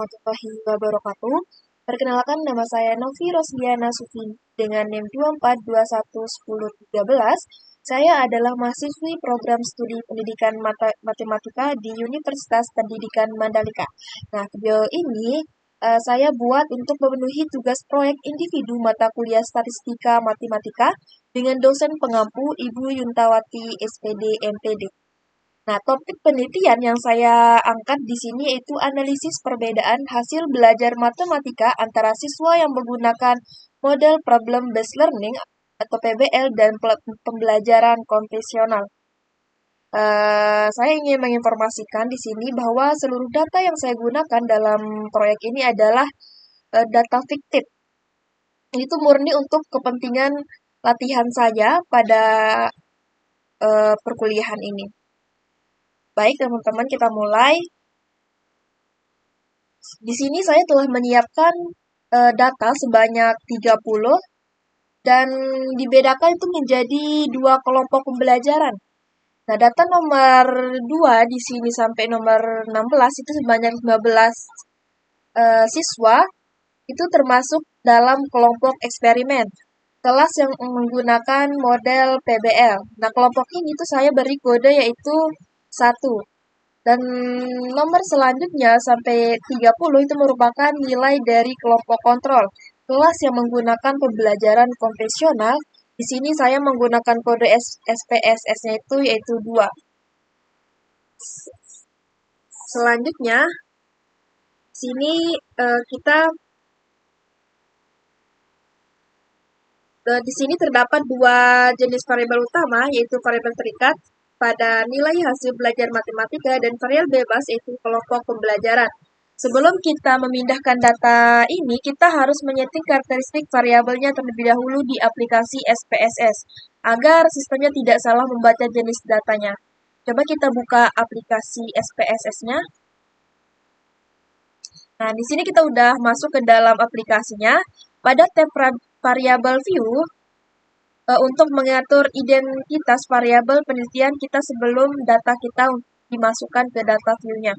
Warahmatullahi wabarakatuh. Perkenalkan, nama saya Novi Rosdiana Sufi dengan NIM 24211013. Saya adalah mahasiswi program studi pendidikan matematika di Universitas Pendidikan Mandalika. Nah, video ini saya buat untuk memenuhi tugas proyek individu mata kuliah statistika matematika dengan dosen pengampu Ibu Yuntawati SPD MPD. Nah, topik penelitian yang saya angkat di sini yaitu analisis perbedaan hasil belajar matematika antara siswa yang menggunakan model problem based learning atau PBL dan pembelajaran konvensional. Saya ingin menginformasikan di sini bahwa seluruh data yang saya gunakan dalam proyek ini adalah data fiktif. Itu murni untuk kepentingan latihan saja pada perkuliahan ini. Baik, teman-teman, kita mulai. Di sini saya telah menyiapkan data sebanyak 30 dan dibedakan itu menjadi dua kelompok pembelajaran. Nah, data nomor 2 di sini sampai nomor 16 itu sebanyak 15 siswa itu termasuk dalam kelompok eksperimen. Kelas yang menggunakan model PBL. Nah, kelompok ini tuh saya beri kode yaitu 1. Dan nomor selanjutnya sampai 30 itu merupakan nilai dari kelompok kontrol. Kelas yang menggunakan pembelajaran konvensional, di sini saya menggunakan kode SPSS-nya itu yaitu 2. Selanjutnya, sini kita di sini terdapat dua jenis variabel utama, yaitu variabel terikat pada nilai hasil belajar matematika dan variabel bebas, yaitu kelompok pembelajaran. Sebelum kita memindahkan data ini, kita harus menyeting karakteristik variabelnya terlebih dahulu di aplikasi SPSS, agar sistemnya tidak salah membaca jenis datanya. Coba kita buka aplikasi SPSS-nya. Nah, di sini kita udah masuk ke dalam aplikasinya. Pada tab variable view, untuk mengatur identitas variabel penelitian kita sebelum data kita dimasukkan ke data view-nya.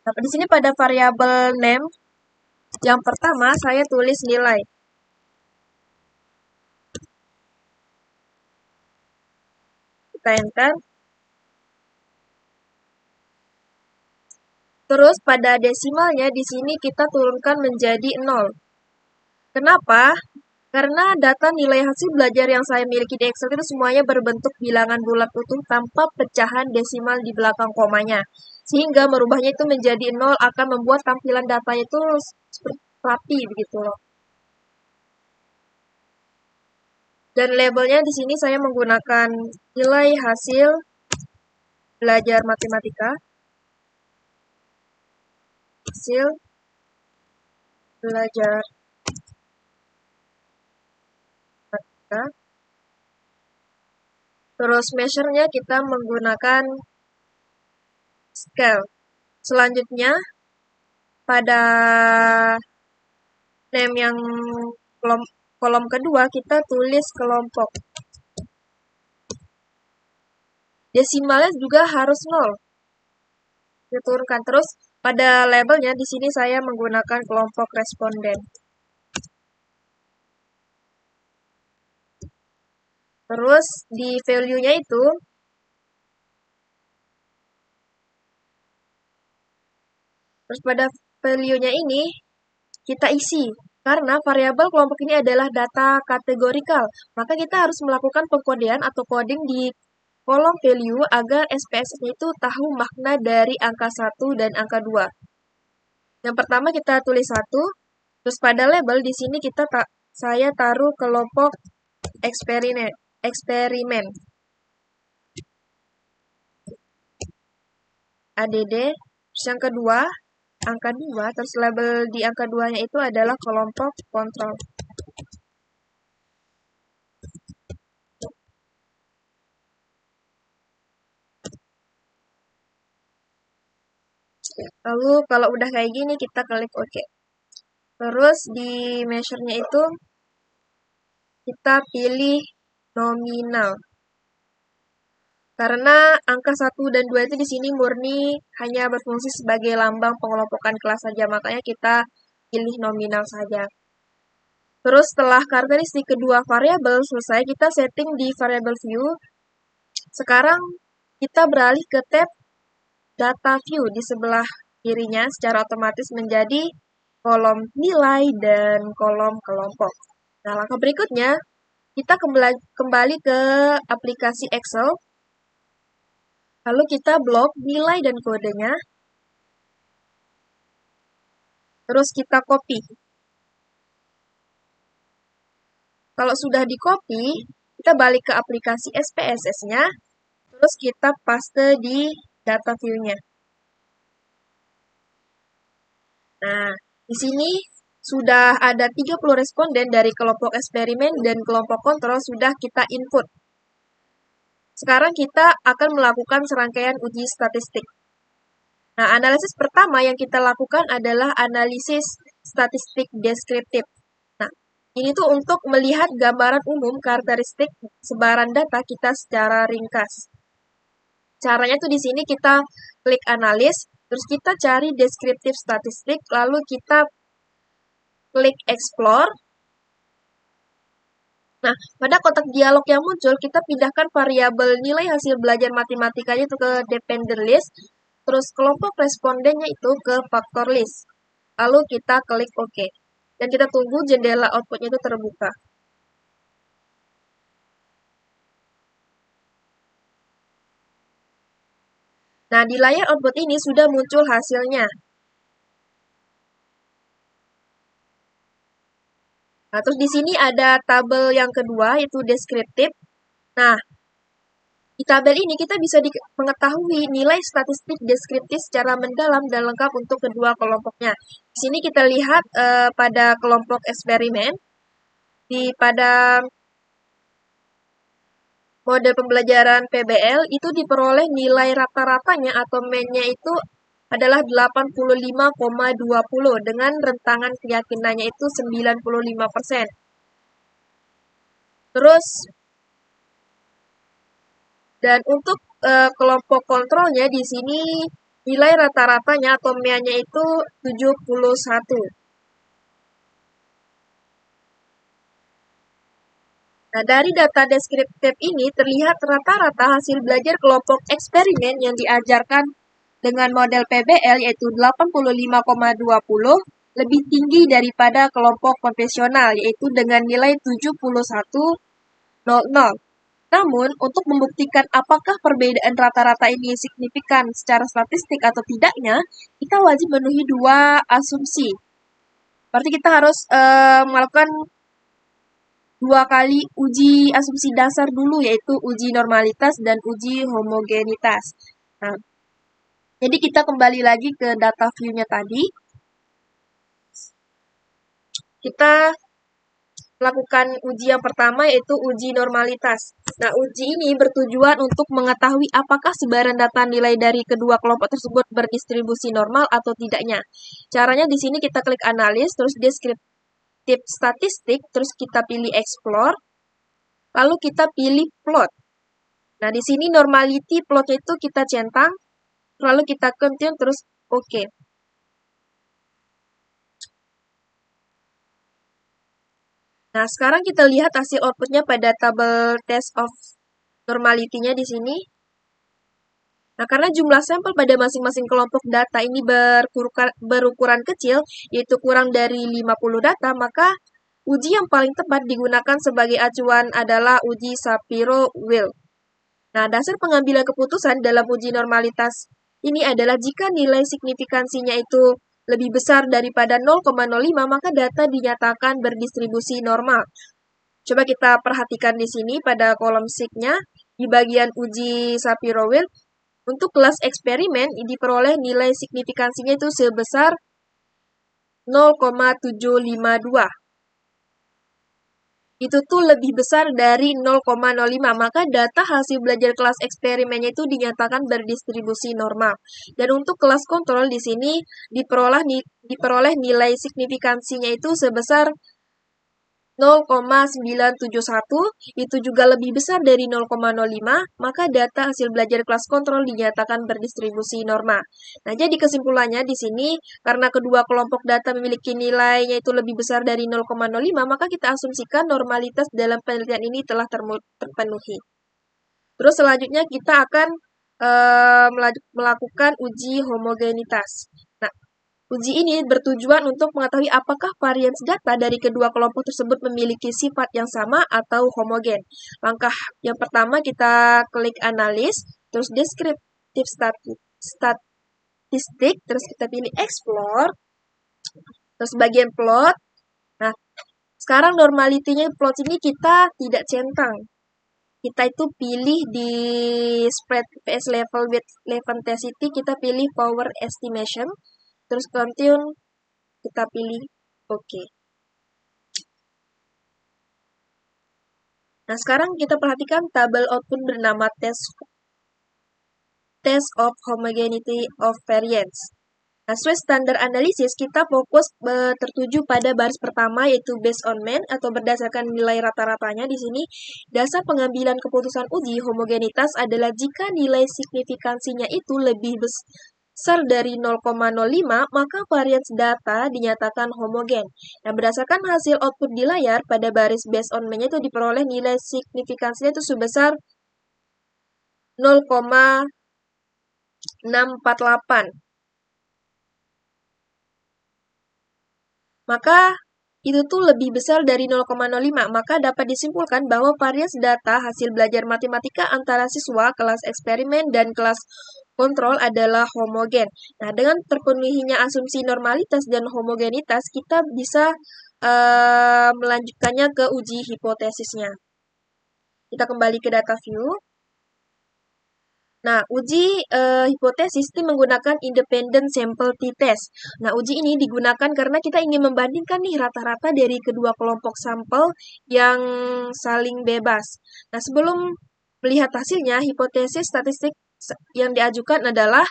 Nah, di sini pada variabel name, yang pertama saya tulis nilai. Kita enter. Terus pada desimalnya di sini kita turunkan menjadi 0. Kenapa? Karena data nilai hasil belajar yang saya miliki di Excel itu semuanya berbentuk bilangan bulat utuh tanpa pecahan desimal di belakang komanya. Sehingga merubahnya itu menjadi 0 akan membuat tampilan data itu rapi begitu loh. Dan labelnya di sini saya menggunakan nilai hasil belajar matematika. Hasil belajar matematika. Terus measure-nya kita menggunakan scale. Selanjutnya, pada name yang kolom kedua, kita tulis kelompok. Desimalnya juga harus 0. Kita turunkan terus. Pada labelnya, di sini saya menggunakan kelompok responden. Terus, di value-nya itu, terus pada value-nya ini, kita isi. Karena variabel kelompok ini adalah data kategorikal, maka kita harus melakukan pengkodean atau coding di kolom value agar SPSS-nya itu tahu makna dari angka 1 dan angka 2. Yang pertama kita tulis 1, terus pada label di sini saya taruh kelompok eksperimen. ADD, terus yang kedua, angka 2, terus label di angka 2-nya itu adalah kelompok kontrol. Lalu kalau udah kayak gini kita klik OK. Terus di measure-nya itu kita pilih nominal. Karena angka 1 dan 2 itu di sini murni hanya berfungsi sebagai lambang pengelompokan kelas saja, makanya kita pilih nominal saja. Terus setelah karakteristik kedua variabel selesai, kita setting di variable view. Sekarang kita beralih ke tab data view di sebelah kirinya secara otomatis menjadi kolom nilai dan kolom kelompok. Nah, langkah berikutnya kita kembali ke aplikasi Excel. Lalu kita blok nilai dan kodenya. Terus kita copy. Kalau sudah di copy, kita balik ke aplikasi SPSS-nya. Terus kita paste di data view-nya. Nah, di sini sudah ada 30 responden dari kelompok eksperimen dan kelompok kontrol sudah kita input. Sekarang kita akan melakukan serangkaian uji statistik. Nah, analisis pertama yang kita lakukan adalah analisis statistik deskriptif. Nah, ini tuh untuk melihat gambaran umum karakteristik sebaran data kita secara ringkas. Caranya tuh di sini kita klik analis, terus kita cari deskriptif statistik, lalu kita klik explore. Nah, pada kotak dialog yang muncul, kita pindahkan variabel nilai hasil belajar matematikanya itu ke dependent list, terus kelompok respondennya itu ke factor list. Lalu kita klik OK. Dan kita tunggu jendela outputnya itu terbuka. Nah, di layar output ini sudah muncul hasilnya. Nah, terus di sini ada tabel yang kedua, yaitu deskriptif. Nah, di tabel ini kita bisa mengetahui nilai statistik deskriptif secara mendalam dan lengkap untuk kedua kelompoknya. Di sini kita lihat pada kelompok eksperimen, pada model pembelajaran PBL itu diperoleh nilai rata-ratanya atau mean-nya itu adalah 85,20 dengan rentangan keyakinannya itu 95%. Terus dan untuk kelompok kontrolnya di sini nilai rata-ratanya atau mean-nya itu 71. Nah, dari data deskriptif ini terlihat rata-rata hasil belajar kelompok eksperimen yang diajarkan dengan model PBL yaitu 85,20 lebih tinggi daripada kelompok konvensional yaitu dengan nilai 71,00. Namun, untuk membuktikan apakah perbedaan rata-rata ini signifikan secara statistik atau tidaknya, kita wajib memenuhi dua asumsi. Berarti kita harus melakukan 2 kali uji asumsi dasar dulu, yaitu uji normalitas dan uji homogenitas. Nah, jadi kita kembali lagi ke data view-nya tadi. Kita lakukan uji yang pertama, yaitu uji normalitas. Nah, uji ini bertujuan untuk mengetahui apakah sebaran data nilai dari kedua kelompok tersebut berdistribusi normal atau tidaknya. Caranya di sini kita klik analis, terus deskriptif statistik, terus kita pilih explore, lalu kita pilih plot. Nah, di sini normality plotnya itu kita centang, lalu kita continue, terus OK. Nah, sekarang kita lihat hasil outputnya pada tabel test of normality-nya di sini. Nah, karena jumlah sampel pada masing-masing kelompok data ini berukuran kecil, yaitu kurang dari 50 data, maka uji yang paling tepat digunakan sebagai acuan adalah uji Shapiro-Wilk. Nah, dasar pengambilan keputusan dalam uji normalitas ini adalah jika nilai signifikansinya itu lebih besar daripada 0,05, maka data dinyatakan berdistribusi normal. Coba kita perhatikan di sini pada kolom SIG-nya, di bagian uji Shapiro-Wilk, untuk kelas eksperimen diperoleh nilai signifikansinya itu sebesar 0,752. Itu tuh lebih besar dari 0,05, maka data hasil belajar kelas eksperimennya itu dinyatakan berdistribusi normal. Dan untuk kelas kontrol di sini diperoleh nilai signifikansinya itu sebesar 0,971 itu juga lebih besar dari 0,05, maka data hasil belajar kelas kontrol dinyatakan berdistribusi norma. Nah, jadi kesimpulannya di sini karena kedua kelompok data memiliki nilainya itu lebih besar dari 0,05, maka kita asumsikan normalitas dalam penelitian ini telah terpenuhi. Terus selanjutnya kita akan melakukan uji homogenitas. Nah, uji ini bertujuan untuk mengetahui apakah varians data dari kedua kelompok tersebut memiliki sifat yang sama atau homogen. Langkah yang pertama kita klik analis, terus deskriptif statistik, terus kita pilih explore, terus bagian plot. Nah, sekarang normality-nya plot ini kita tidak centang. Kita itu pilih di spread PS level with level intensity, kita pilih power estimation, terus continue, kita pilih OK. Nah, sekarang kita perhatikan tabel output bernama test of homogeneity of variance. Nah, sesuai standar analisis, kita fokus tertuju pada baris pertama yaitu based on mean atau berdasarkan nilai rata-ratanya. Di sini, dasar pengambilan keputusan uji homogenitas adalah jika nilai signifikansinya itu lebih besar dari 0,05, maka varians data dinyatakan homogen. Nah, berdasarkan hasil output di layar, pada baris based on mean itu diperoleh nilai signifikansinya itu sebesar 0,648. Maka itu tuh lebih besar dari 0,05, maka dapat disimpulkan bahwa varians data hasil belajar matematika antara siswa kelas eksperimen dan kelas kontrol adalah homogen. Nah, dengan terpenuhinya asumsi normalitas dan homogenitas, kita bisa melanjutkannya ke uji hipotesisnya. Kita kembali ke data view. Nah, uji hipotesis itu menggunakan independent sample t-test. Nah, uji ini digunakan karena kita ingin membandingkan nih rata-rata dari kedua kelompok sampel yang saling bebas. Nah, sebelum melihat hasilnya, hipotesis statistik yang diajukan adalah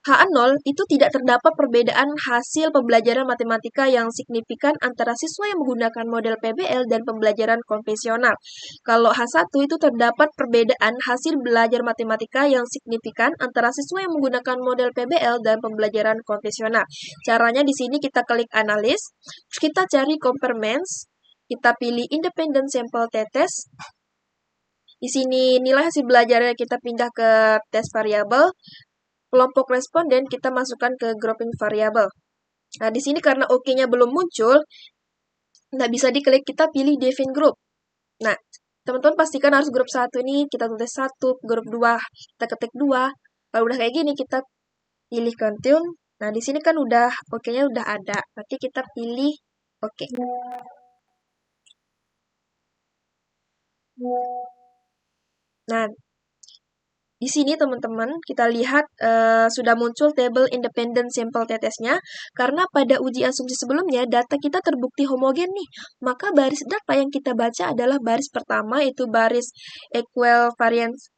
H0 itu tidak terdapat perbedaan hasil pembelajaran matematika yang signifikan antara siswa yang menggunakan model PBL dan pembelajaran konvensional. Kalau H1 itu terdapat perbedaan hasil belajar matematika yang signifikan antara siswa yang menggunakan model PBL dan pembelajaran konvensional. Caranya di sini kita klik analis, kita cari compare-means, kita pilih independent sample t-test. Di sini nilai hasil belajarnya kita pindah ke test variabel. Kelompok responden kita masukkan ke grouping variabel. Nah, di sini karena OK-nya belum muncul, nggak bisa diklik, kita pilih define group. Nah, teman-teman pastikan harus grup 1 ini, kita tulis 1, grup 2, kita ketik 2. Kalau udah kayak gini, kita pilih continue. Nah, di sini kan udah OK-nya udah ada. Nanti kita pilih OK. Nah, di sini teman-teman kita lihat sudah muncul tabel independent sample t-testnya karena pada uji asumsi sebelumnya data kita terbukti homogen nih. Maka baris data yang kita baca adalah baris pertama itu baris equal variance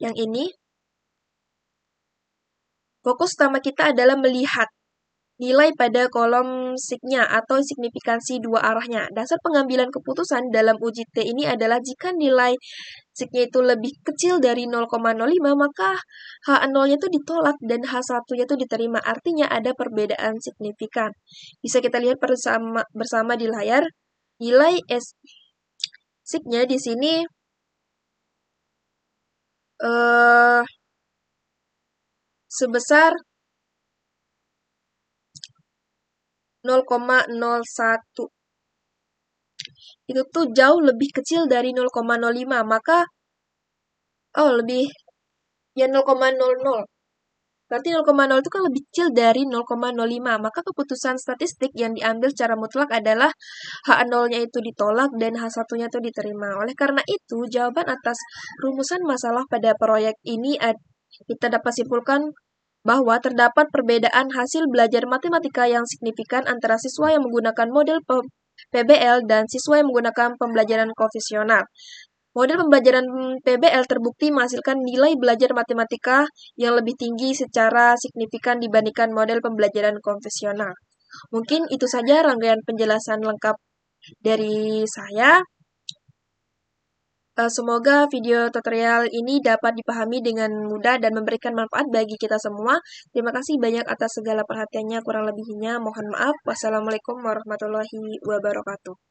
yang ini. Fokus utama kita adalah melihat nilai pada kolom signya atau signifikansi dua arahnya. Dasar pengambilan keputusan dalam uji T ini adalah jika nilai signya itu lebih kecil dari 0,05, maka H0-nya itu ditolak dan H1-nya itu diterima. Artinya ada perbedaan signifikan. Bisa kita lihat bersama di layar. Nilai signya di sini sebesar 0,01. Itu tuh jauh lebih kecil dari 0,05, maka lebih ya 0,00. Berarti 0,0 itu kan lebih kecil dari 0,05, maka keputusan statistik yang diambil secara mutlak adalah H0-nya itu ditolak dan H1-nya itu diterima. Oleh karena itu, jawaban atas rumusan masalah pada proyek ini kita dapat simpulkan bahwa terdapat perbedaan hasil belajar matematika yang signifikan antara siswa yang menggunakan model PBL dan siswa yang menggunakan pembelajaran konvensional. Model pembelajaran PBL terbukti menghasilkan nilai belajar matematika yang lebih tinggi secara signifikan dibandingkan model pembelajaran konvensional. Mungkin itu saja rangkaian penjelasan lengkap dari saya. Semoga video tutorial ini dapat dipahami dengan mudah dan memberikan manfaat bagi kita semua. Terima kasih banyak atas segala perhatiannya. Kurang lebihnya mohon maaf. Wassalamualaikum warahmatullahi wabarakatuh.